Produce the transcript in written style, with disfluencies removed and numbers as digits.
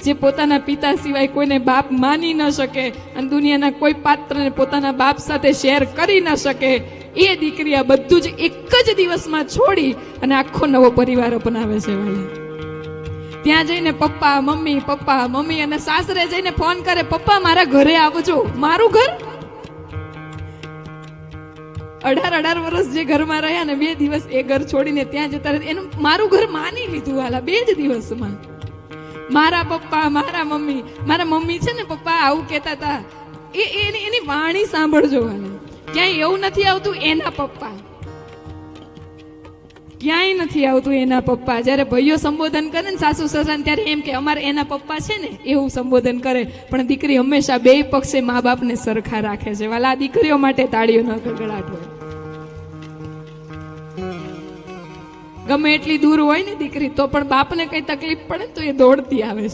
જે પોતાના પિતા સિવાય કોઈને બાપ માની ન શકે અને દુનિયાના કોઈ પાત્રને પોતાના બાપ સાથે શેર કરી ન શકે, એ દીકરી આ બધું જ એક જ દિવસમાં છોડી અને આખો નવો પરિવાર અપનાવે છે વાલા. ત્યાં જઈને પપ્પા મમ્મી અને સાસરે જઈને ફોન કરે, પપ્પા મારા ઘરે આવજો. મારું ઘર? 18 વર્ષ જે ઘરમાં રહ્યા ને 2 દિવસ એ ઘર છોડીને ત્યાં જતા રહે, એનું મારું ઘર માની લીધું વાલા 2 જ દિવસમાં. મારા પપ્પા મારા મમ્મી છે ને પપ્પા આવું કહેતા હતા, એની વાણી સાંભળજો વાલા. ક્યાંય એવું નથી આવતું એના પપ્પા, ક્યાંય નથી આવતું એના પપ્પા. જયારે ભાઈઓ સંબોધન કરે ને સાસુ સસરાને ત્યારે એમ કે અમારે એના પપ્પા છે ને, એવું સંબોધન કરે. પણ દીકરી હંમેશા 2 પક્ષે મા બાપને સરખા રાખે છે વાલા. આ દીકરીઓ માટે તાળીઓનો ગડગડાટ હોય. ગમે એટલી દૂર હોય ને દીકરી, તો પણ બાપને કઈ તકલીફ પડે તો એ દોડતી આવે છે.